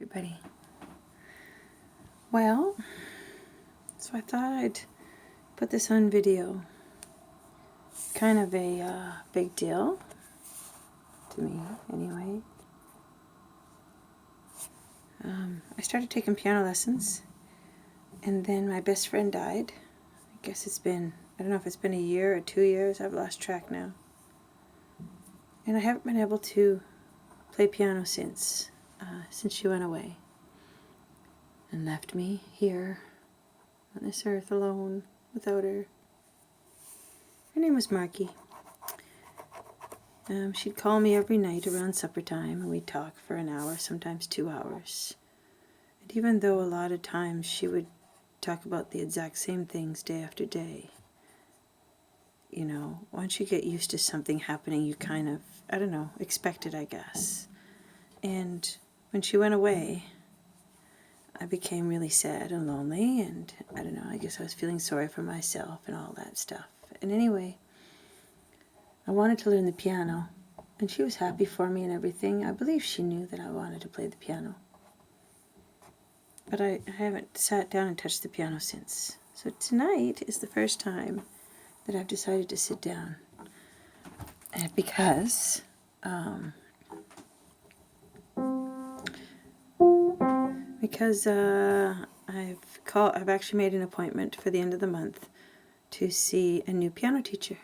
Everybody. Well, so I thought I'd put this on video. Kind of a big deal to me, anyway. I started taking piano lessons, and then my best friend died. I guess it's been, I don't know if it's been a year or 2 years, I've lost track now. And I haven't been able to play piano since she went away and left me here on this earth alone without her. Her name was Marky. She'd call me every night around supper time, and we'd talk for an hour, sometimes 2 hours. And even though a lot of times she would talk about the exact same things day after day, you know, once you get used to something happening, you kind of, I don't know, expect it, I guess. And when she went away, I became really sad and lonely, and I don't know, I guess I was feeling sorry for myself and all that stuff. And anyway, I wanted to learn the piano, and she was happy for me and everything. I believe she knew that I wanted to play the piano. But I haven't sat down and touched the piano since. So tonight is the first time that I've decided to sit down. Because I've actually made an appointment for the end of the month to see a new piano teacher,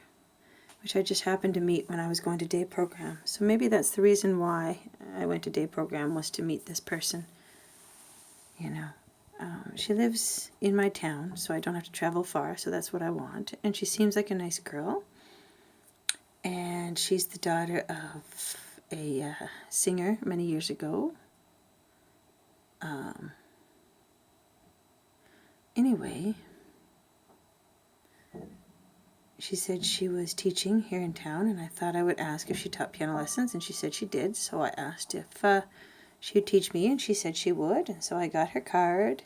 which I just happened to meet when I was going to day program. So maybe that's the reason why I went to day program, was to meet this person. You know, she lives in my town, so I don't have to travel far, so that's what I want. And she seems like a nice girl. And she's the daughter of a singer many years ago. Anyway, she said she was teaching here in town, and I thought I would ask if she taught piano lessons, and she said she did. So I asked if she would teach me, and she said she would. And so I got her card,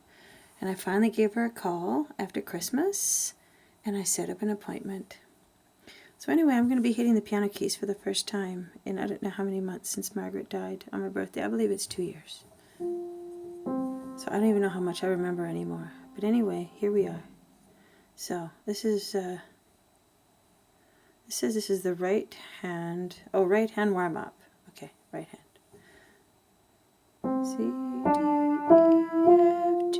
and I finally gave her a call after Christmas, and I set up an appointment. So anyway, I'm going to be hitting the piano keys for the first time in I don't know how many months since Margaret died on my birthday. I believe it's 2 years. So I don't even know how much I remember anymore. But anyway, here we are. So this is it says this is the right hand. Oh, right hand warm up. Okay, right hand. C, D, E, F, G.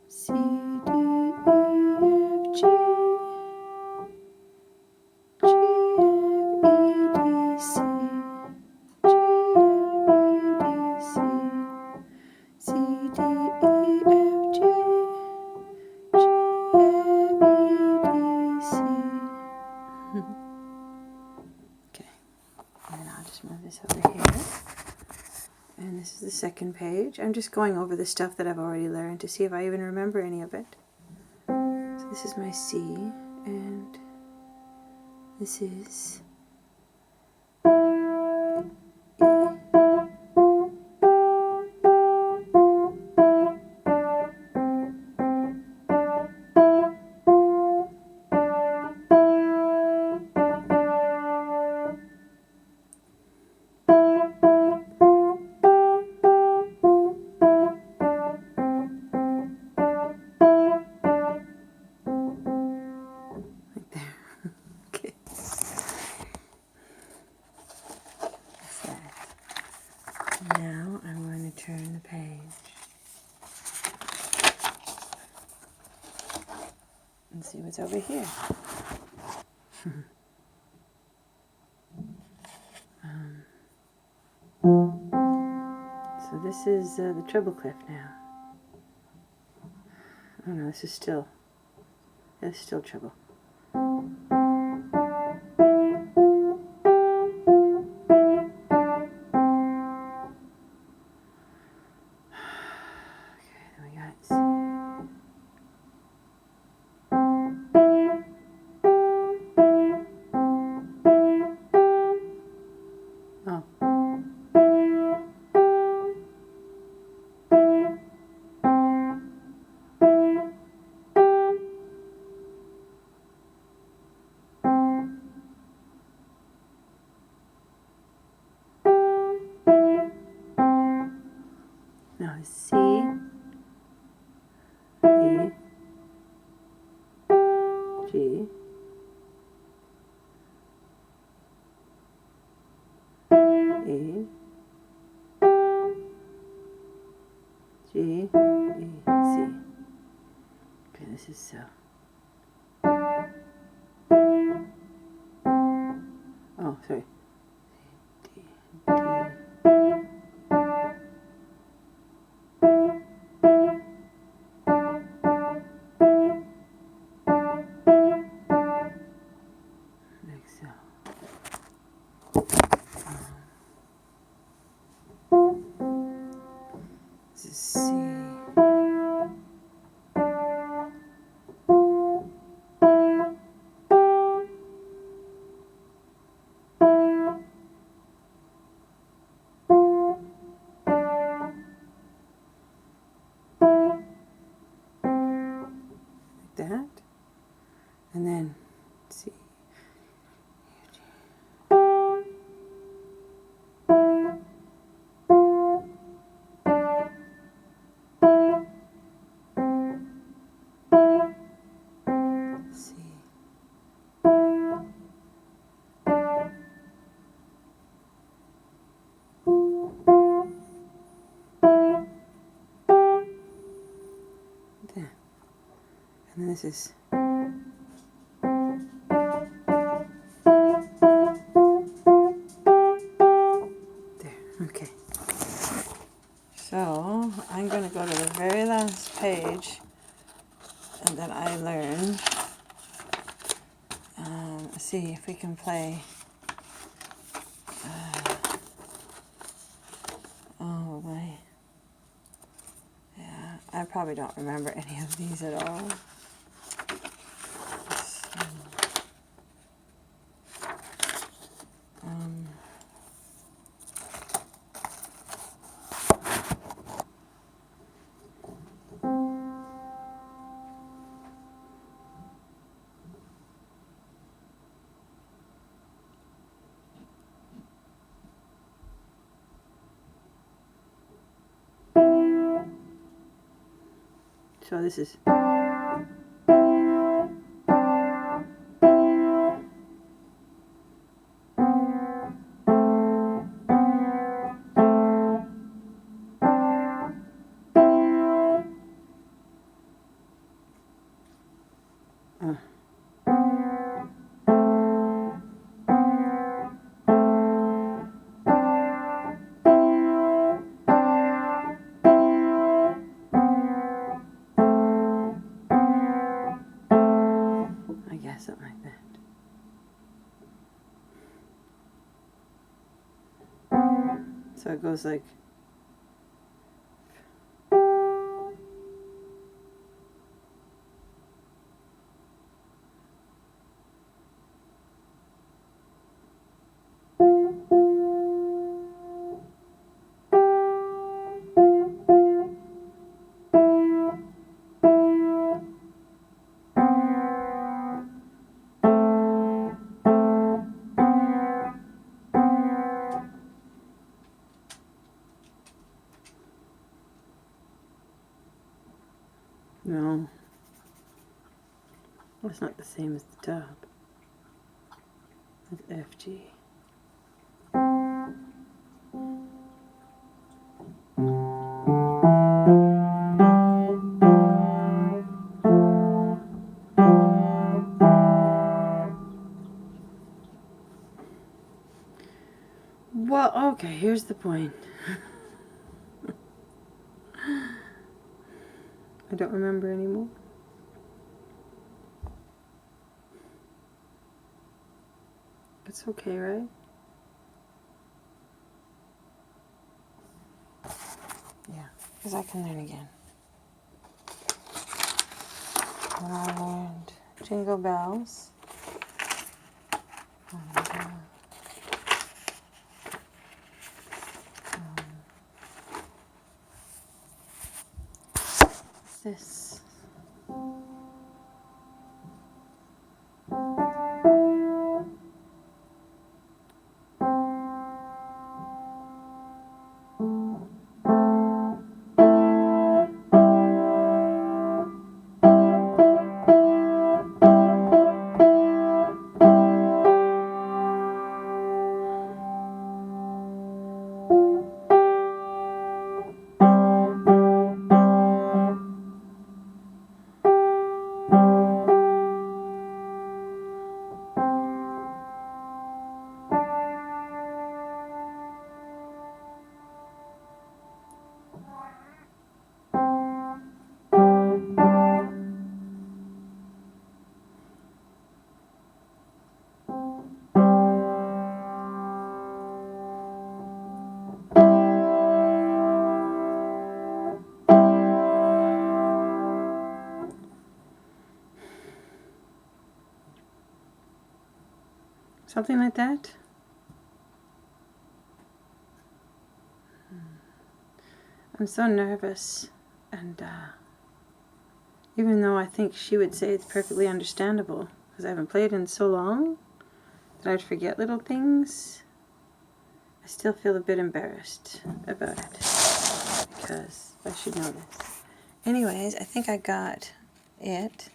C, D, E, F, G. G, F, E, D, C. G, F, E, D, C. C, D, E, F, G. G, F, E, D, C. Okay, and I'll just move this over here. And this is the second page. I'm just going over the stuff that I've already learned to see if I even remember any of it. So this is my C, and this is right there. Okay. So now I'm going to turn the page and see what's over here. So this is the treble clef now. Oh no, this is still treble. Okay, then we got C. Oh. E, G, E, C. Okay, this is so. Oh, sorry. D, D. Like so. This is C. Like that. And then C. C. There. And then this is. There. Okay. So I'm going to go to the very last page and then I learned. Let's see if we can play. Oh boy. Yeah, I probably don't remember any of these at all. So this is. I guess something like that. So it goes like. No. Well, it's not the same as the top. It's F, G. Well, okay, here's the point. I don't remember anymore. It's okay, right? Yeah, because I can learn again. When I learned Jingle Bells. And, this. Something like that. I'm so nervous, and even though I think she would say it's perfectly understandable, because I haven't played in so long that I'd forget little things, I still feel a bit embarrassed about it, because I should know this. Anyways, I think I got it.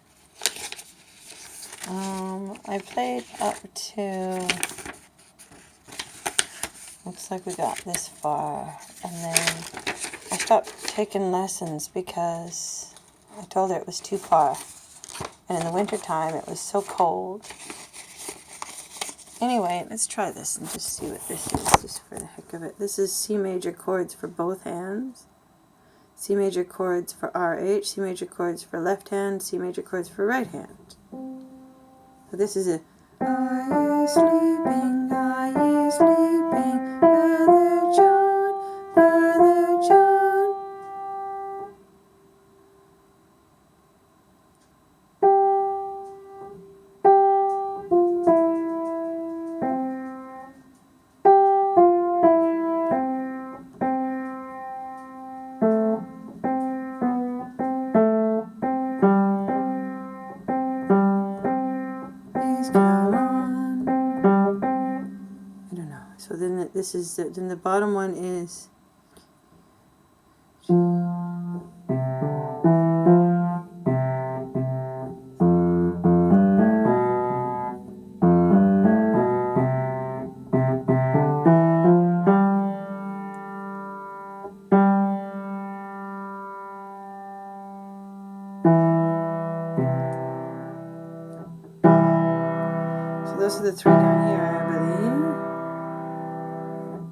I played up to, looks like we got this far, and then I stopped taking lessons because I told her it was too far, and in the winter time it was so cold. Anyway, let's try this and just see what this is, just for the heck of it. This is C major chords for both hands, C major chords for RH, C major chords for left hand, C major chords for right hand. So this is a Are you sleeping, Father John, Father John? Please come on. I don't know. So then this is then the bottom one is so those are the three down here, I believe.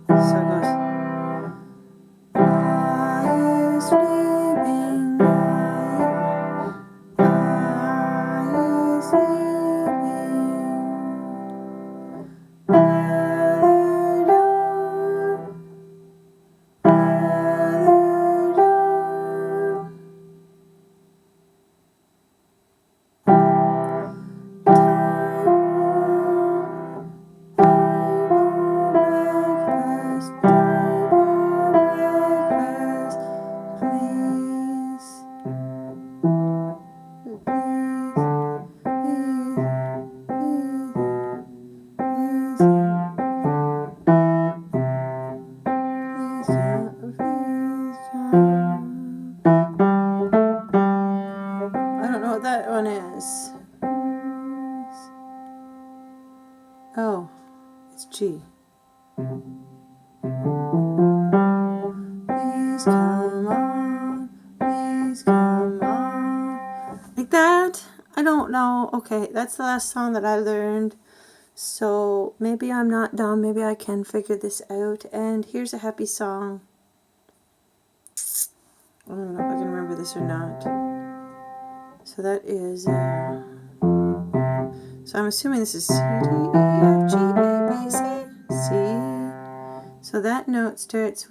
So it goes. Are you sleeping? Are you sleeping? Father John, Father John. I don't know what that one is. Oh, it's G. Please come on, please come on. Like that? I don't know. Okay, that's the last song that I learned. So maybe I'm not dumb. Maybe I can figure this out. And here's a happy song. I don't know if I can remember this or not. So that is, so I'm assuming this is C, D, E, F, G, A, B, C, C. So that note starts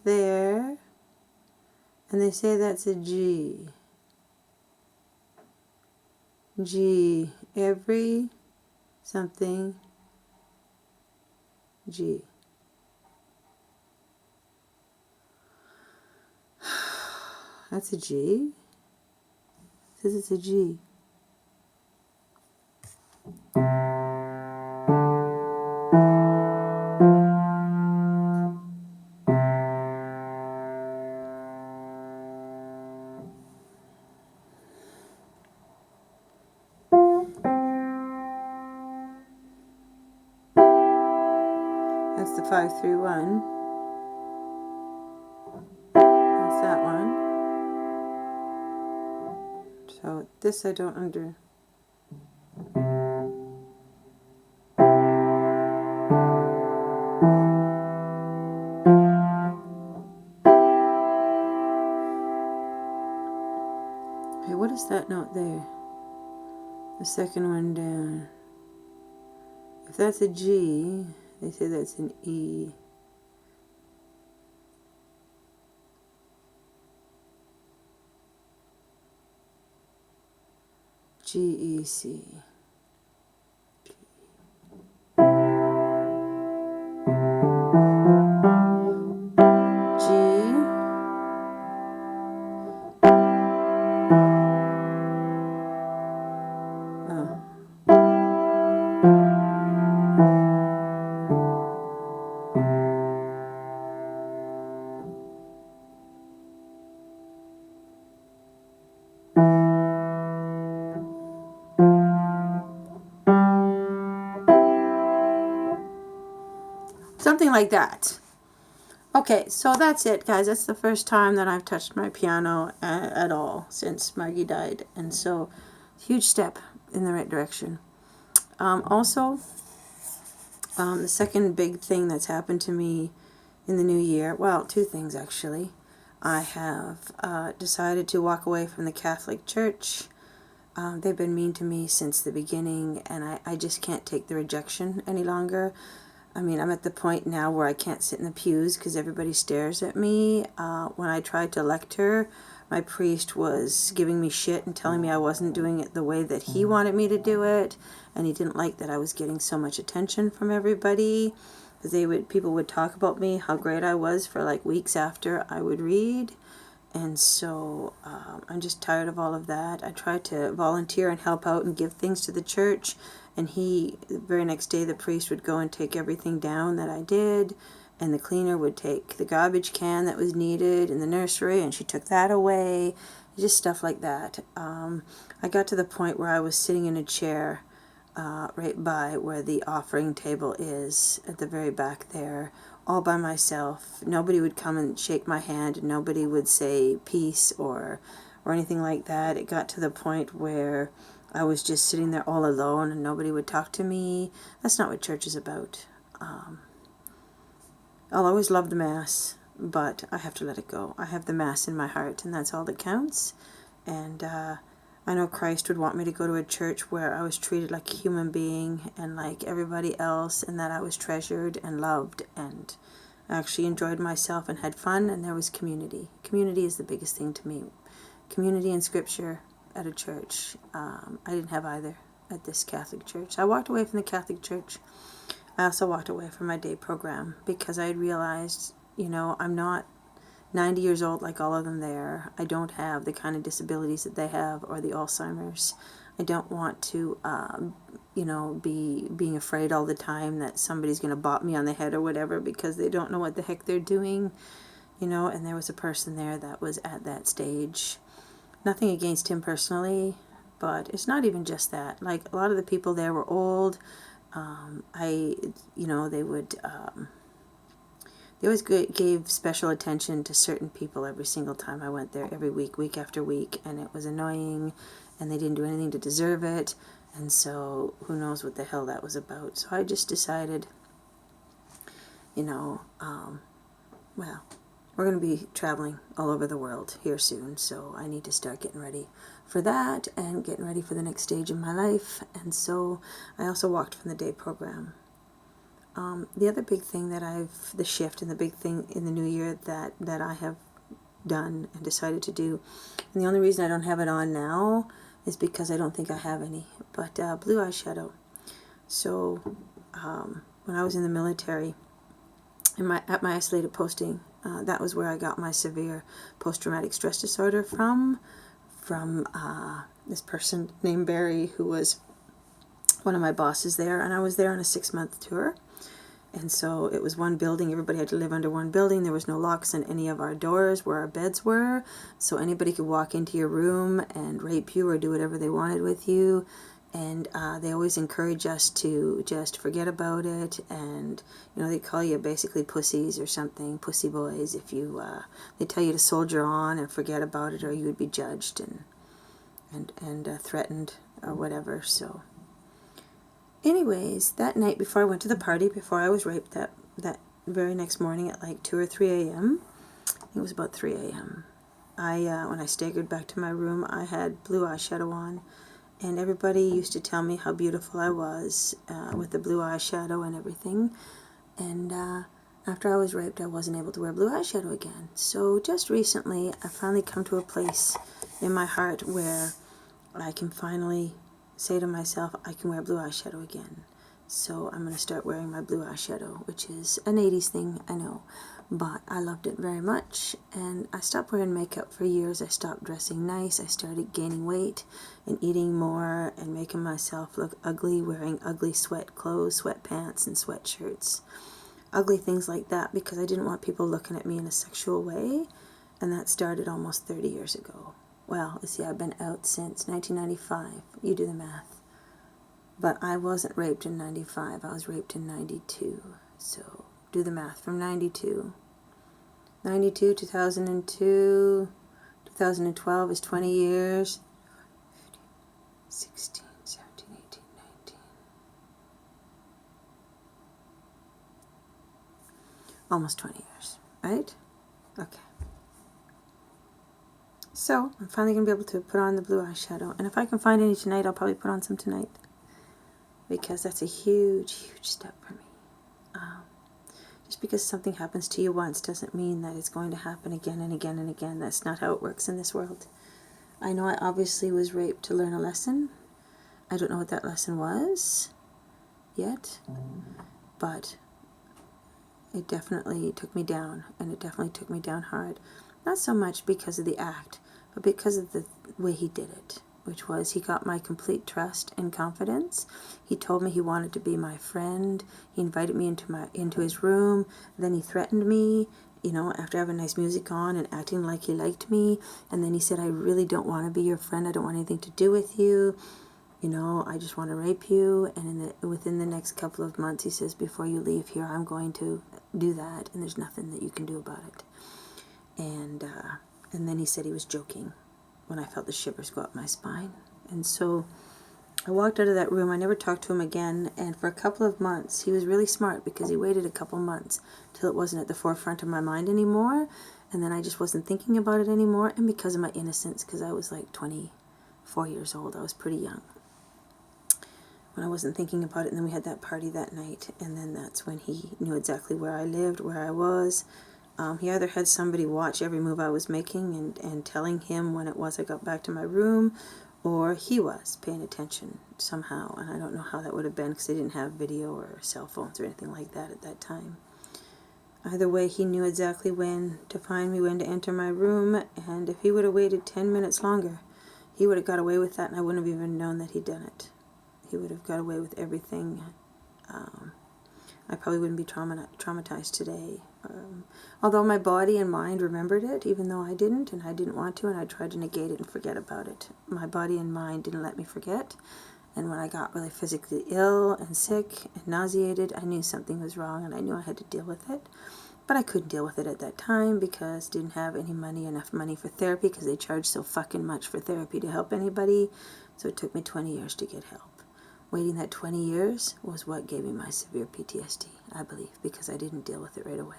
there, and they say that's a G. G, every something G. That's a G. It says it's a G. That's the 5-3-1. That's that one. So this I don't under. Hey, what is that note there? The second one down. If that's a G, they say that's an E. G, E, C. something like that. Okay, so that's it, guys. That's the first time that I've touched my piano at all since Margie died. And so, huge step in the right direction. Also, the second big thing that's happened to me in the new year, well, two things actually. I have decided to walk away from the Catholic Church. They've been mean to me since the beginning, and I just can't take the rejection any longer. I mean, I'm at the point now where I can't sit in the pews because everybody stares at me. When I tried to lecture, my priest was giving me shit and telling me I wasn't doing it the way that he wanted me to do it, and he didn't like that I was getting so much attention from everybody. Because people would talk about me, how great I was for like weeks after I would read. And so I'm just tired of all of that. I tried to volunteer and help out and give things to the church. And the very next day, the priest would go and take everything down that I did. And the cleaner would take the garbage can that was needed in the nursery, and she took that away. Just stuff like that. I got to the point where I was sitting in a chair right by where the offering table is, at the very back there, all by myself. Nobody would come and shake my hand. Nobody would say peace or anything like that. It got to the point where I was just sitting there all alone and nobody would talk to me. That's not what church is about. I'll always love the Mass, but I have to let it go. I have the Mass in my heart, and that's all that counts. And I know Christ would want me to go to a church where I was treated like a human being and like everybody else, and that I was treasured and loved, and I actually enjoyed myself and had fun, and there was community. Community is the biggest thing to me. Community and scripture at a church. I didn't have either at this Catholic church. I walked away from the Catholic church. I also walked away from my day program because I had realized, I'm not 90 years old like all of them there. I don't have the kind of disabilities that they have or the Alzheimer's. I don't want to, be being afraid all the time that somebody's going to bop me on the head or whatever because they don't know what the heck they're doing, and there was a person there that was at that stage. Nothing against him personally, but it's not even just that. Like, a lot of the people there were old. They always gave special attention to certain people every single time I went there, every week after week, and it was annoying, and they didn't do anything to deserve it, and so who knows what the hell that was about. So I just decided, well, we're going to be traveling all over the world here soon, so I need to start getting ready for that and getting ready for the next stage in my life. And so I also walked from the day program. The other big thing the shift and the big thing in the new year that I have done and decided to do, and the only reason I don't have it on now is because I don't think I have any, but blue eyeshadow. So when I was in the military, at my isolated posting, that was where I got my severe post-traumatic stress disorder from this person named Barry, who was one of my bosses there, and I was there on a 6-month tour. And so it was one building. Everybody had to live under one building. There was no locks on any of our doors where our beds were, so anybody could walk into your room and rape you or do whatever they wanted with you. And they always encourage us to just forget about it, and they call you basically pussies or something, pussy boys, if you they tell you to soldier on and forget about it, or you would be judged and threatened or whatever. So anyways, that night before I went to the party, before I was raped, that very next morning at like 2 or 3 a.m., I think it was about 3 a.m., when I staggered back to my room, I had blue eyeshadow on. And everybody used to tell me how beautiful I was with the blue eyeshadow and everything. And after I was raped, I wasn't able to wear blue eyeshadow again. So just recently, I finally come to a place in my heart where I can finally say to myself, I can wear blue eyeshadow again. So I'm going to start wearing my blue eyeshadow, which is an 80s thing, I know. But I loved it very much, and I stopped wearing makeup for years. I stopped dressing nice. I started gaining weight and eating more and making myself look ugly, wearing ugly sweat clothes, sweatpants, and sweatshirts. Ugly things like that because I didn't want people looking at me in a sexual way, and that started almost 30 years ago. Well, you see, I've been out since 1995. You do the math. But I wasn't raped in 95. I was raped in 92. So Do the math. From 92. 92, 2002, 2012 is 20 years. 16, 17, 18, 19. Almost 20 years, right? Okay. So, I'm finally going to be able to put on the blue eyeshadow. And if I can find any tonight, I'll probably put on some tonight. Because that's a huge, huge step for me. Just because something happens to you once doesn't mean that it's going to happen again and again and again. That's not how it works in this world. I know I obviously was raped to learn a lesson. I don't know what that lesson was yet. But it definitely took me down. And it definitely took me down hard. Not so much because of the act, but because of the way he did it. Which was, he got my complete trust and confidence. He told me he wanted to be my friend. He invited me into his room. Then he threatened me, you know, after having nice music on and acting like he liked me. And then he said, I really don't want to be your friend. I don't want anything to do with you. You know, I just want to rape you. And within the next couple of months, he says, before you leave here, I'm going to do that. And there's nothing that you can do about it. And then he said he was joking. When I felt the shivers go up my spine. And so I walked out of that room. I never talked to him again. And for a couple of months, he was really smart because he waited a couple months till it wasn't at the forefront of my mind anymore. And then I just wasn't thinking about it anymore. And because of my innocence, because I was like 24 years old, I was pretty young when I wasn't thinking about it. And then we had that party that night. And then that's when he knew exactly where I lived, where I was. He either had somebody watch every move I was making and telling him when it was I got back to my room, or he was paying attention somehow. And I don't know how that would have been because they didn't have video or cell phones or anything like that at that time. Either way, he knew exactly when to find me, when to enter my room, and if he would have waited 10 minutes longer, he would have got away with that, and I wouldn't have even known that he'd done it. He would have got away with everything. I probably wouldn't be traumatized today. Although my body and mind remembered it, even though I didn't, and I didn't want to, and I tried to negate it and forget about it. My body and mind didn't let me forget. And when I got really physically ill and sick and nauseated, I knew something was wrong, and I knew I had to deal with it. But I couldn't deal with it at that time because I didn't have enough money for therapy, because they charge so fucking much for therapy to help anybody. So it took me 20 years to get help. Waiting that 20 years was what gave me my severe PTSD, I believe, because I didn't deal with it right away.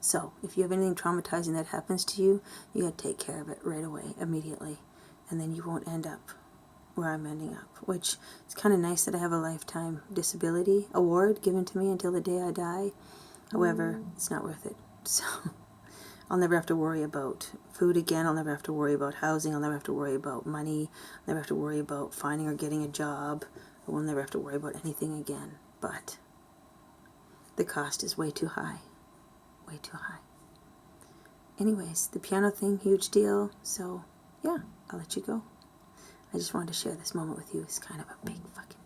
So, if you have anything traumatizing that happens to you, you got to take care of it right away, immediately. And then you won't end up where I'm ending up, which it's kind of nice that I have a lifetime disability award given to me until the day I die. However, it's not worth it. So, I'll never have to worry about food again. I'll never have to worry about housing. I'll never have to worry about money. I'll never have to worry about finding or getting a job. I will never have to worry about anything again. But the cost is way too high. Way too high. Anyways, the piano thing, huge deal. So, yeah, I'll let you go. I just wanted to share this moment with you. It's kind of a big fucking